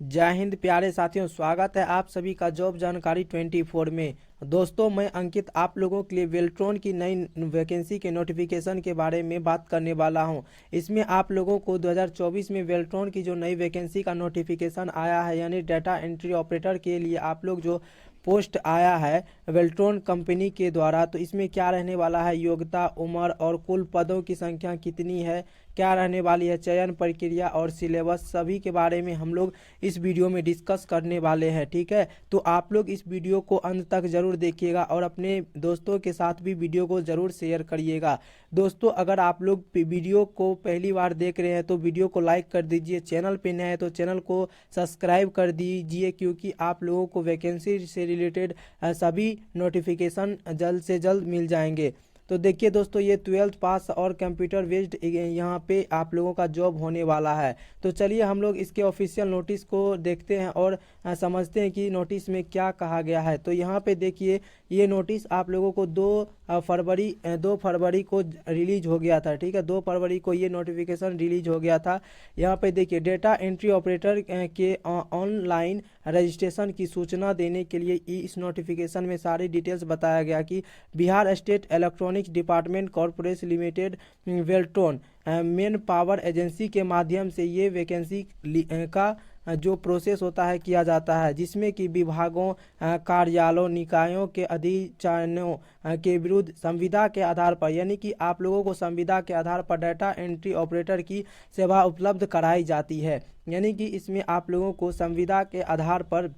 जय हिंद प्यारे साथियों, स्वागत है आप सभी का जॉब जानकारी 24 में। दोस्तों, मैं अंकित आप लोगों के लिए वेल्ट्रॉन की नई वैकेंसी के नोटिफिकेशन के बारे में बात करने वाला हूं। इसमें आप लोगों को 2024 में वेल्ट्रॉन की जो नई वैकेंसी का नोटिफिकेशन आया है, यानी डाटा एंट्री ऑपरेटर के लिए आप लोग जो पोस्ट आया है वेल्ट्रॉन कंपनी के द्वारा, तो इसमें क्या रहने वाला है, योग्यता, उम्र और कुल पदों की संख्या कितनी है, क्या रहने वाली है, चयन प्रक्रिया और सिलेबस, सभी के बारे में हम लोग इस वीडियो में डिस्कस करने वाले हैं। ठीक है, तो आप लोग इस वीडियो को अंत तक जरूर देखिएगा और अपने दोस्तों के साथ भी वीडियो को जरूर शेयर करिएगा। दोस्तों, अगर आप लोग वीडियो को पहली बार देख रहे हैं तो वीडियो को लाइक कर दीजिए, चैनल पे नए हैं तो चैनल को सब्सक्राइब कर दीजिए, क्योंकि आप लोगों को वैकेंसी से रिलेटेड सभी नोटिफिकेशन जल्द से जल्द मिल जाएंगे। तो देखिए दोस्तों, ये 12th पास और कंप्यूटर बेस्ड यहाँ पे आप लोगों का जॉब होने वाला है। तो चलिए हम लोग इसके ऑफिशियल नोटिस को देखते हैं और समझते हैं कि नोटिस में क्या कहा गया है। तो यहाँ पे देखिए, ये नोटिस आप लोगों को 2 फरवरी को रिलीज हो गया था। ठीक है, 2 फरवरी को ये नोटिफिकेशन रिलीज हो गया था। यहाँ पे देखिए, डेटा एंट्री ऑपरेटर के ऑनलाइन रजिस्ट्रेशन की सूचना देने के लिए इस नोटिफिकेशन में सारी डिटेल्स बताया गया कि Bihar state electronics department corporation limited वेल्ट्रॉन मेन पावर एजेंसी के माध्यम से ये वैकेंसी का जो प्रोसेस होता है किया जाता है, जिसमें कि विभागों, कार्यालयों, निकायों के अधिचारणों के विरुद्ध संविदा के आधार पर, यानी कि आप लोगों को संविदा के आधार पर डाटा एंट्री ऑपरेटर की सेवा उपलब्ध कराई जाती है। यानी कि इसमें आप लोगों को संविदा के आधार पर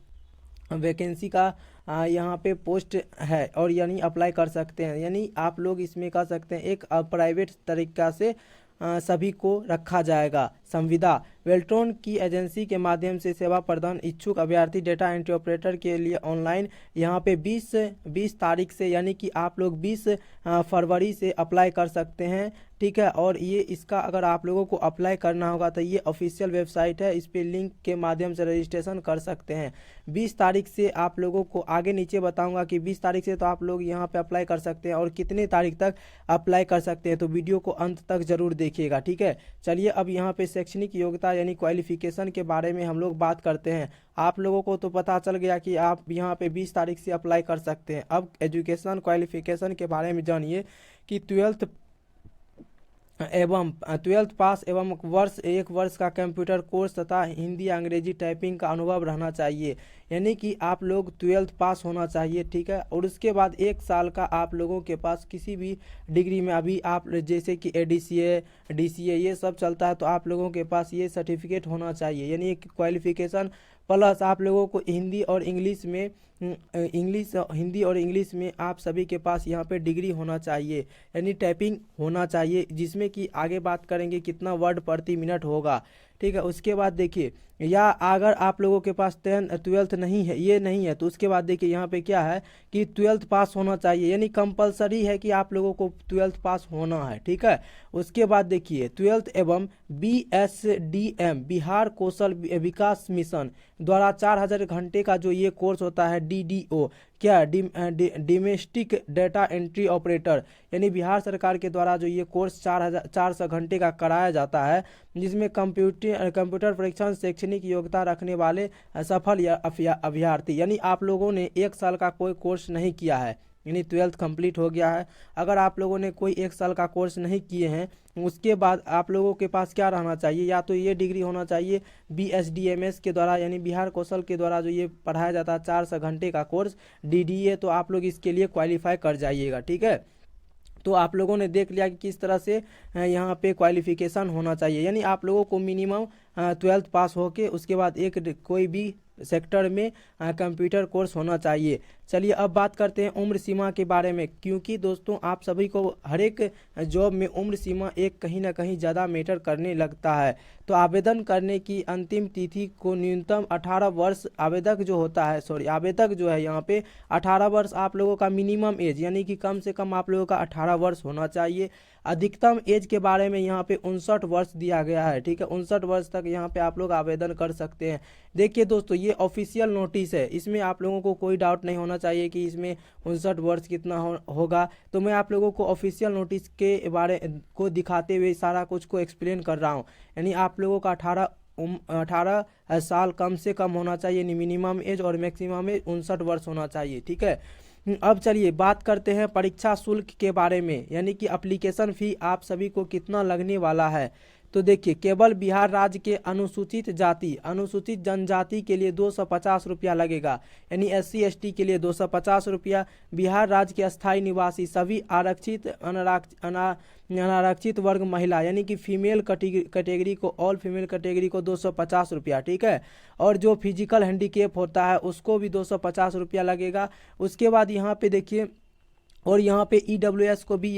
वैकेंसी का यहाँ पे पोस्ट है और यानी अप्लाई कर सकते हैं। यानी आप लोग इसमें कर सकते हैं, एक प्राइवेट तरीका से सभी को रखा जाएगा। संविदा वेल्ट्रॉन की एजेंसी के माध्यम से सेवा प्रदान इच्छुक अभ्यर्थी डेटा एंट्री ऑपरेटर के लिए ऑनलाइन यहाँ पे 20 तारीख से, यानी कि आप लोग 20 फरवरी से अप्लाई कर सकते हैं। ठीक है, और ये इसका अगर आप लोगों को अप्लाई करना होगा तो ये ऑफिशियल वेबसाइट है, इस पे लिंक के माध्यम से रजिस्ट्रेशन कर सकते हैं। 20 तारीख से आप लोगों को आगे नीचे बताऊंगा कि 20 तारीख से तो आप लोग यहाँ पे अप्लाई कर सकते हैं और कितने तारीख तक अप्लाई कर सकते हैं, तो वीडियो को अंत तक जरूर देखिएगा। ठीक है, चलिए अब यहाँ पे शैक्षणिक योग्यता यानी क्वालिफिकेशन के बारे में हम लोग बात करते हैं। आप लोगों को तो पता चल गया कि आप यहाँ पे 20 तारीख से अप्लाई कर सकते हैं। अब एजुकेशन क्वालिफिकेशन के बारे में जानिए कि 12th पास एवं एक वर्ष का कंप्यूटर कोर्स तथा हिंदी अंग्रेजी टाइपिंग का अनुभव रहना चाहिए। यानी कि आप लोग 12th पास होना चाहिए। ठीक है, और उसके बाद 1 साल का आप लोगों के पास किसी भी डिग्री में, अभी आप जैसे कि ADCA DCA ये सब चलता है, तो आप लोगों के पास ये सर्टिफिकेट होना चाहिए। यानी एक क्वालिफिकेशन प्लस आप लोगों को हिंदी और इंग्लिश में आप सभी के पास यहाँ पे डिग्री होना चाहिए, यानी टाइपिंग होना चाहिए, जिसमें कि आगे बात करेंगे कितना वर्ड प्रति मिनट होगा। ठीक है, उसके बाद देखिए, या अगर आप लोगों के पास 12th नहीं है, ये नहीं है, तो उसके बाद देखिए यहाँ पे क्या है कि 12th पास होना चाहिए, यानी कंपलसरी है कि आप लोगों को 12th पास होना है। ठीक है, उसके बाद देखिए 12th एवं BSDM बिहार कौशल विकास मिशन द्वारा 4000 घंटे का जो ये कोर्स होता है DDO, क्या डोमेस्टिक डाटा एंट्री ऑपरेटर, यानी बिहार सरकार के द्वारा जो ये कोर्स 400 घंटे का कराया जाता है, जिसमें कंप्यूटर परीक्षण शैक्षणिक योग्यता रखने वाले सफल अभ्यर्थी, यानी आप लोगों ने 1 साल का कोई कोर्स नहीं किया है, यानी 12th कंप्लीट हो गया है। अगर आप लोगों ने कोई 1 साल का कोर्स नहीं किए हैं, उसके बाद आप लोगों के पास क्या रहना चाहिए, या तो ये डिग्री होना चाहिए BSDMS के द्वारा, यानी बिहार कौशल के द्वारा जो ये पढ़ाया जाता है 400 घंटे का कोर्स DDA, तो आप लोग इसके लिए क्वालिफाई कर जाइएगा। ठीक है, तो आप लोगों ने देख लिया कि किस तरह से यहाँ पे क्वालिफिकेशन होना चाहिए, यानी आप लोगों को मिनिमम 12th पास होके उसके बाद एक कोई भी सेक्टर में कंप्यूटर कोर्स होना चाहिए। चलिए अब बात करते हैं उम्र सीमा के बारे में, क्योंकि दोस्तों आप सभी को हर एक जॉब में उम्र सीमा एक कहीं ना कहीं ज़्यादा मैटर करने लगता है। तो आवेदन करने की अंतिम तिथि को न्यूनतम 18 वर्ष, आवेदक जो है यहाँ पे 18 वर्ष आप लोगों का मिनिमम एज, यानी कि कम से कम आप लोगों का 18 वर्ष होना चाहिए। अधिकतम एज के बारे में यहाँ पे 59 वर्ष दिया गया है। ठीक है, 59 वर्ष तक यहाँ पे आप लोग आवेदन कर सकते हैं। देखिए दोस्तों, ये ऑफिशियल नोटिस है, इसमें आप लोगों को कोई डाउट नहीं होना चाहिए कि इसमें 59 वर्ष कितना होगा। तो मैं आप लोगों को ऑफिशियल नोटिस के बारे को दिखाते हुए सारा कुछ को एक्सप्लेन कर रहा हूँ। यानी आप लोगों का 18 18 साल कम से कम होना चाहिए मिनिमम एज, और मैक्सिमम एज 59 वर्ष होना चाहिए। ठीक है, अब चलिए बात करते हैं परीक्षा शुल्क के बारे में, यानी कि एप्लीकेशन फ़ी आप सभी को कितना लगने वाला है। तो देखिए, केवल बिहार राज्य के अनुसूचित जनजाति के लिए 250 रुपया लगेगा, यानी SC ST के लिए 250 रुपया। बिहार राज्य के अस्थायी निवासी सभी आरक्षित अनारक्षित वर्ग महिला, यानी कि फीमेल कैटेगरी को, ऑल फीमेल कैटेगरी को 250 रुपया। ठीक है, और जो फिजिकल हैंडीकेप होता है उसको भी 250 रुपया लगेगा। उसके बाद यहाँ पे देखिए, और यहाँ पे EWS को भी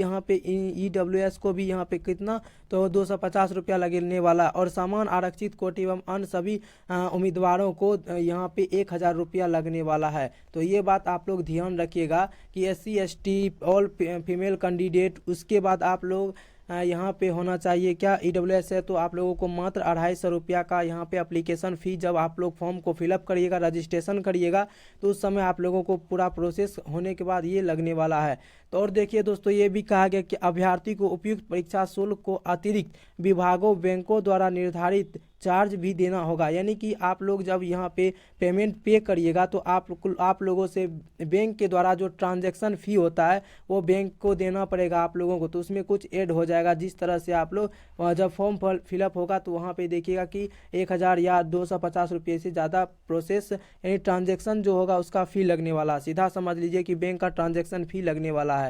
यहाँ पे कितना, तो 250 रुपया लगने वाला। और समान आरक्षित कोटि एवं अन्य सभी उम्मीदवारों को यहाँ पे 1000 रुपया लगने वाला है। तो ये बात आप लोग ध्यान रखिएगा कि SC ST all female candidate, उसके बाद आप लोग यहाँ पे होना चाहिए क्या, EWS है तो आप लोगों को मात्र 250 रुपया का यहाँ पे एप्लीकेशन फ़ी, जब आप लोग फॉर्म को फिलअप करिएगा, रजिस्ट्रेशन करिएगा, तो उस समय आप लोगों को पूरा प्रोसेस होने के बाद ये लगने वाला है। तो और देखिए दोस्तों, ये भी कहा गया कि अभ्यर्थी को उपयुक्त परीक्षा शुल्क को अतिरिक्त विभागों बैंकों द्वारा निर्धारित चार्ज भी देना होगा, यानी कि आप लोग जब यहाँ पे पेमेंट पे करिएगा तो आप लोगों से बैंक के द्वारा जो ट्रांजैक्शन फ़ी होता है वो बैंक को देना पड़ेगा आप लोगों को, तो उसमें कुछ ऐड हो जाएगा। जिस तरह से आप लोग जब फॉर्म फिलअप होगा तो वहाँ पे देखिएगा कि 1000 या 250 रुपये से ज़्यादा प्रोसेस, यानी ट्रांजैक्शन जो होगा उसका फ़ी लगने वाला, सीधा समझ लीजिए कि बैंक का ट्रांजैक्शन फ़ी लगने वाला है।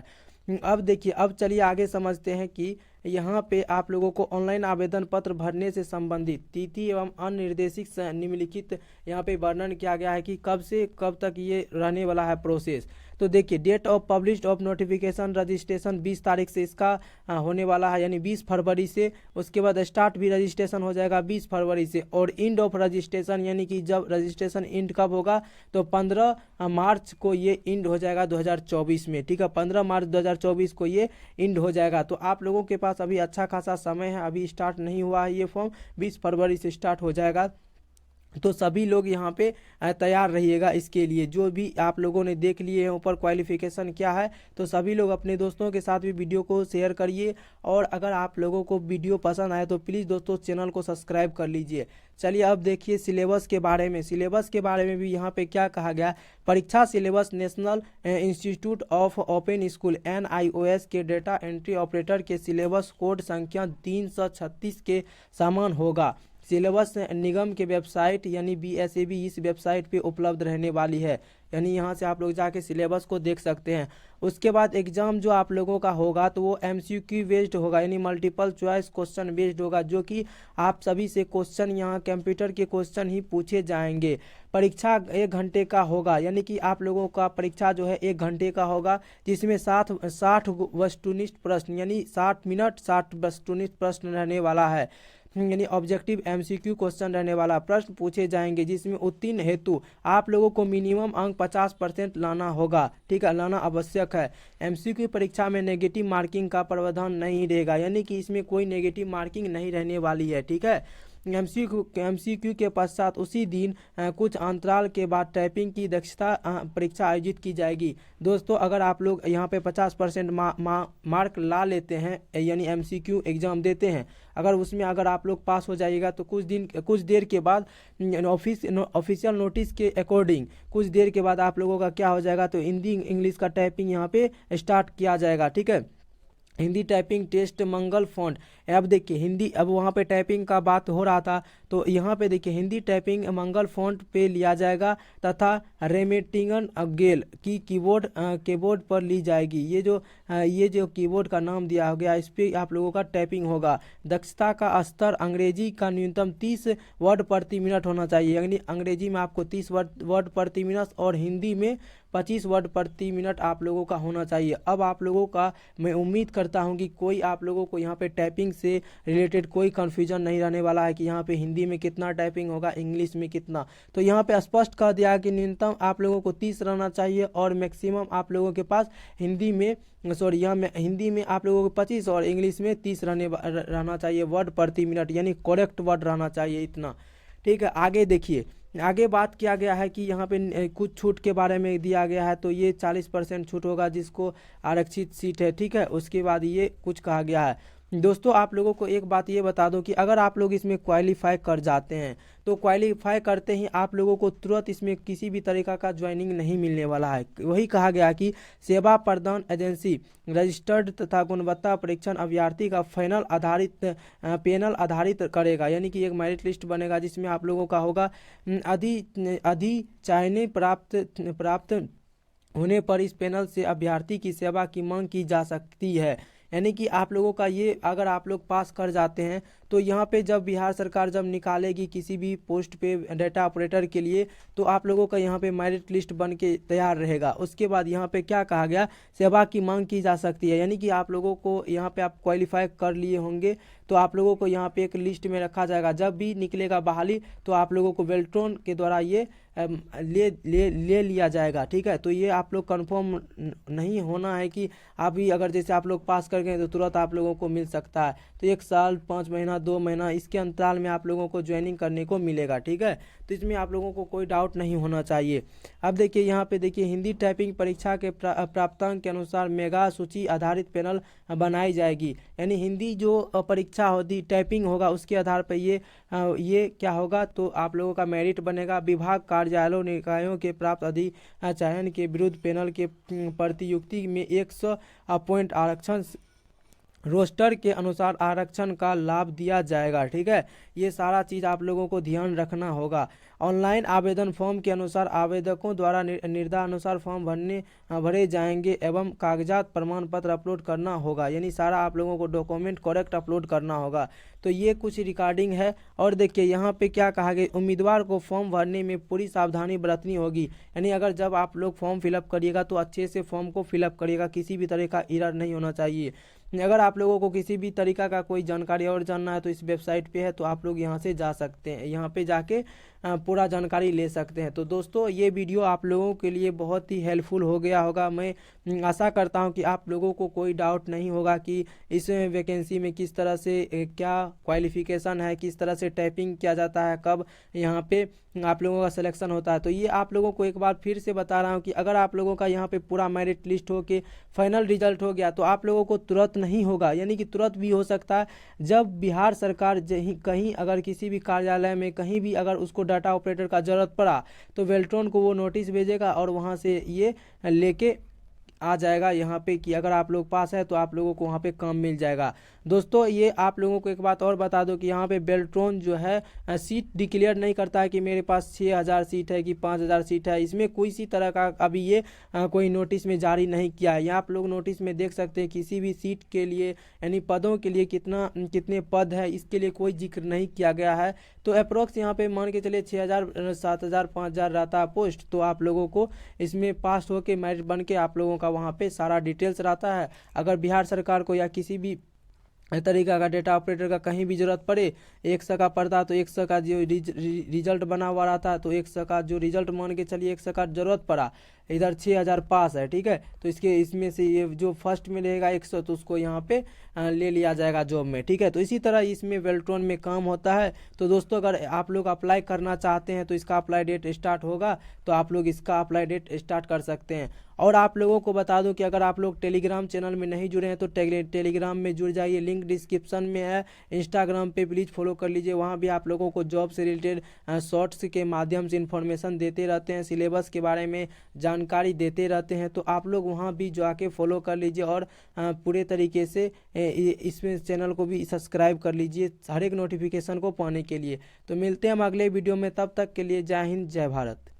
अब देखिए, अब चलिए आगे समझते हैं कि यहाँ पे आप लोगों को ऑनलाइन आवेदन पत्र भरने से संबंधित तिथि एवं अन्य निर्देशित निम्नलिखित यहाँ पे वर्णन किया गया है कि कब से कब तक ये रहने वाला है प्रोसेस। तो देखिए, date of publish of notification registration 20 तारीख से इसका होने वाला है, यानी 20 फरवरी से। उसके बाद स्टार्ट भी रजिस्ट्रेशन हो जाएगा 20 फरवरी से, और एंड ऑफ रजिस्ट्रेशन, यानी कि जब रजिस्ट्रेशन एंड कब होगा, तो 15 मार्च को ये एंड हो जाएगा 2024 में। ठीक है, 15 मार्च 2024 को ये एंड हो जाएगा। तो आप लोगों के पास अभी अच्छा खासा समय है, अभी स्टार्ट नहीं हुआ है ये फॉर्म, 20 फरवरी से स्टार्ट हो जाएगा। तो सभी लोग यहाँ पे तैयार रहिएगा इसके लिए। जो भी आप लोगों ने देख लिए हैं ऊपर क्वालिफिकेशन क्या है, तो सभी लोग अपने दोस्तों के साथ भी वीडियो को शेयर करिए, और अगर आप लोगों को वीडियो पसंद आए तो प्लीज़ दोस्तों चैनल को सब्सक्राइब कर लीजिए। चलिए अब देखिए सिलेबस के बारे में भी यहाँ पे क्या कहा गया। परीक्षा syllabus national institute of open school NIOS के डेटा एंट्री ऑपरेटर के सिलेबस कोड संख्या 336 के समान होगा। सिलेबस निगम के वेबसाइट यानी BSAB इस वेबसाइट पे उपलब्ध रहने वाली है, यानी यहाँ से आप लोग जाके सिलेबस को देख सकते हैं। उसके बाद एग्ज़ाम जो आप लोगों का होगा तो वो MCQ बेस्ड होगा, यानी मल्टीपल चॉइस क्वेश्चन बेस्ड होगा, जो कि आप सभी से क्वेश्चन यहाँ कंप्यूटर के क्वेश्चन ही पूछे जाएंगे। परीक्षा 1 घंटे का होगा, यानी कि आप लोगों का परीक्षा जो है 1 घंटे का होगा, जिसमें 60 वस्तुनिष्ठ प्रश्न, यानी 60 मिनट 60 वस्तुनिष्ठ प्रश्न रहने वाला है, यानी ऑब्जेक्टिव MCQ क्वेश्चन रहने वाला, प्रश्न पूछे जाएंगे, जिसमें उत्तीर्ण हेतु आप लोगों को मिनिमम अंक 50% लाना होगा। ठीक है, लाना आवश्यक है। MCQ परीक्षा में नेगेटिव मार्किंग का प्रावधान नहीं रहेगा, यानी कि इसमें कोई नेगेटिव मार्किंग नहीं रहने वाली है। ठीक है, MCQ के पश्चात उसी दिन कुछ अंतराल के बाद टाइपिंग की दक्षता परीक्षा आयोजित की जाएगी। दोस्तों, अगर आप लोग यहाँ पे 50% मार्क ला लेते हैं, यानी MCQ एग्ज़ाम देते हैं, अगर उसमें अगर आप लोग पास हो जाइएगा तो कुछ देर के बाद ऑफिशियल नोटिस के अकॉर्डिंग कुछ देर के बाद आप लोगों का क्या हो जाएगा, तो हिंदी इंग्लिश का टाइपिंग यहाँ पे स्टार्ट किया जाएगा। ठीक है, हिंदी टाइपिंग टेस्ट मंगल फॉन्ट। अब देखिए हिंदी, अब वहाँ पे टाइपिंग का बात हो रहा था, तो यहाँ पे देखिए हिंदी टाइपिंग मंगल फॉन्ट पे लिया जाएगा, तथा रेमेटिंगन गेल की कीबोर्ड पर ली जाएगी। ये जो कीबोर्ड का नाम दिया हो गया, इस पर आप लोगों का टाइपिंग होगा। दक्षता का स्तर अंग्रेजी का न्यूनतम 30 वर्ड प्रति मिनट होना चाहिए, यानी अंग्रेजी में आपको 30 वर्ड प्रति मिनट और हिंदी में 25 वर्ड प्रति मिनट आप लोगों का होना चाहिए। अब आप लोगों का मैं उम्मीद करता हूं कि कोई आप लोगों को यहाँ पे टाइपिंग से रिलेटेड कोई कन्फ्यूजन नहीं रहने वाला है कि यहाँ पे हिंदी में कितना टाइपिंग होगा, इंग्लिश में कितना। तो यहाँ पे स्पष्ट कर दिया कि न्यूनतम आप लोगों को 30 रहना चाहिए, और मैक्सिमम आप लोगों के पास हिंदी में आप लोगों को 25 और इंग्लिश में 30 रहना चाहिए वर्ड प्रति मिनट, यानी करेक्ट वर्ड रहना चाहिए इतना। ठीक है, आगे देखिए, आगे बात किया गया है कि यहाँ पे कुछ छूट के बारे में दिया गया है, तो ये 40% छूट होगा जिसको आरक्षित सीट है। ठीक है, उसके बाद ये कुछ कहा गया है। दोस्तों आप लोगों को एक बात ये बता दूं कि अगर आप लोग इसमें क्वालिफाई कर जाते हैं तो क्वालिफाई करते ही आप लोगों को तुरंत इसमें किसी भी तरीका का ज्वाइनिंग नहीं मिलने वाला है। वही कहा गया कि सेवा प्रदान एजेंसी रजिस्टर्ड तथा गुणवत्ता परीक्षण अभ्यर्थी का पैनल आधारित करेगा, यानी कि एक मेरिट लिस्ट बनेगा जिसमें आप लोगों का होगा अधिचायने प्राप्त होने पर इस पैनल से अभ्यर्थी की सेवा की मांग की जा सकती है। यानी कि आप लोगों का ये अगर आप लोग पास कर जाते हैं तो यहाँ पे जब बिहार सरकार जब निकालेगी किसी भी पोस्ट पे डाटा ऑपरेटर के लिए तो आप लोगों का यहाँ पे मेरिट लिस्ट बन के तैयार रहेगा। उसके बाद यहाँ पे क्या कहा गया, सेवा की मांग की जा सकती है, यानी कि आप लोगों को यहाँ पे आप क्वालिफाई कर लिए होंगे तो आप लोगों को यहाँ पे एक लिस्ट में रखा जाएगा। जब भी निकलेगा बहाली तो आप लोगों को वेल्ट्रॉन के द्वारा ये ले लिया जाएगा। ठीक है, तो ये आप लोग कंफर्म नहीं होना है कि अभी अगर जैसे आप लोग पास कर गए तो तुरंत आप लोगों को मिल सकता है। तो 1 साल 5 महीना 2 महीना इसके अंतराल में आप लोगों को ज्वाइनिंग करने को मिलेगा। ठीक है, तो इसमें आप लोगों को कोई डाउट नहीं होना चाहिए। अब देखिए यहाँ पे देखिए हिंदी टाइपिंग परीक्षा के प्राप्तांक के अनुसार मेगा सूची आधारित पैनल बनाई जाएगी, यानी हिंदी जो परीक्षा होती टाइपिंग होगा उसके आधार पर ये क्या होगा तो आप लोगों का मेरिट बनेगा। विभाग कार्यालयों निकायों के प्राप्त अधिचयन के विरुद्ध पैनल के प्रतियुक्ति में 100 पॉइंट आरक्षण रोस्टर के अनुसार आरक्षण का लाभ दिया जाएगा। ठीक है, ये सारा चीज़ आप लोगों को ध्यान रखना होगा। ऑनलाइन आवेदन फॉर्म के अनुसार आवेदकों द्वारा निर्देशानुसार फॉर्म भरे जाएंगे एवं कागजात प्रमाण पत्र अपलोड करना होगा, यानी सारा आप लोगों को डॉक्यूमेंट करेक्ट अपलोड करना होगा। तो ये कुछ रिकॉर्डिंग है। और देखिए यहाँ पे क्या कहा गया, उम्मीदवार को फॉर्म भरने में पूरी सावधानी बरतनी होगी, यानी अगर जब आप लोग फॉर्म फिलअप करिएगा तो अच्छे से फॉर्म को फिलअप करिएगा, किसी भी तरह का एरर नहीं होना चाहिए। अगर आप लोगों को किसी भी तरीका का कोई जानकारी और जानना है तो इस वेबसाइट पे है, तो आप लोग यहाँ से जा सकते हैं, यहाँ पे जाके पूरा जानकारी ले सकते हैं। तो दोस्तों ये वीडियो आप लोगों के लिए बहुत ही हेल्पफुल हो गया होगा। मैं आशा करता हूँ कि आप लोगों को कोई डाउट नहीं होगा कि इस वैकेंसी में किस तरह से क्या क्वालिफिकेशन है, किस तरह से टाइपिंग किया जाता है, कब यहाँ पे आप लोगों का सिलेक्शन होता है। तो ये आप लोगों को एक बार फिर से बता रहा हूँ कि अगर आप लोगों का यहाँ पे पूरा मेरिट लिस्ट हो के फाइनल रिजल्ट हो गया तो आप लोगों को तुरंत नहीं होगा, यानी कि तुरंत भी हो सकता है। जब बिहार सरकार कहीं अगर किसी भी कार्यालय में कहीं भी अगर उसको डाटा ऑपरेटर का ज़रूरत पड़ा तो वेल्ट्रॉन को वो नोटिस भेजेगा और वहाँ से ये लेके आ जाएगा यहाँ पे कि अगर आप लोग पास है तो आप लोगों को वहाँ पे काम मिल जाएगा। दोस्तों ये आप लोगों को एक बात और बता दो कि यहाँ पे वेल्ट्रॉन जो है सीट डिक्लेयर नहीं करता है कि मेरे पास 6000 सीट है कि 5000 सीट है, इसमें कोई सी तरह का अभी ये कोई नोटिस में जारी नहीं किया है। यहाँ आप लोग नोटिस में देख सकते हैं किसी भी सीट के लिए यानी पदों के लिए कितने पद है इसके लिए कोई जिक्र नहीं किया गया है। तो अप्रोक्स यहाँ पे मान के चलिए 6000 7000 5000 रहता है पोस्ट, तो आप लोगों को इसमें पास होके मेरिट बन के आप लोगों का वहाँ पे सारा डिटेल्स रहता है। अगर बिहार सरकार को या किसी भी तरीका का डेटा ऑपरेटर का कहीं भी जरूरत पड़े 100 का पड़ता तो 100 का जो रिजल्ट बना हुआ रहता तो 100 का जो रिजल्ट मान के चलिए 100 का जरूरत पड़ा, इधर 6000 पास है। ठीक है, तो इसमें से ये जो फर्स्ट में रहेगा 100 तो उसको यहाँ पे ले लिया जाएगा जॉब में। ठीक है, तो इसी तरह इसमें वेल्ट्रॉन में काम होता है। तो दोस्तों अगर आप लोग अप्लाई करना चाहते हैं तो इसका अप्लाई डेट स्टार्ट होगा, तो आप लोग इसका अप्लाई डेट स्टार्ट कर सकते हैं। और आप लोगों को बता दूं कि अगर आप लोग टेलीग्राम चैनल में नहीं जुड़े हैं तो टेलीग्राम में जुड़ जाइए, लिंक डिस्क्रिप्शन में है। इंस्टाग्राम पे प्लीज़ फॉलो कर लीजिए, वहाँ भी आप लोगों को जॉब से रिलेटेड शॉर्ट्स के माध्यम से इन्फॉर्मेशन देते रहते हैं, सिलेबस के बारे में जानकारी देते रहते हैं। तो आप लोग वहाँ भी जाके फॉलो कर लीजिए और पूरे तरीके से इसमें चैनल को भी सब्सक्राइब कर लीजिए हर एक नोटिफिकेशन को पाने के लिए। तो मिलते हैं हम अगले वीडियो में, तब तक के लिए जय हिंद जय भारत।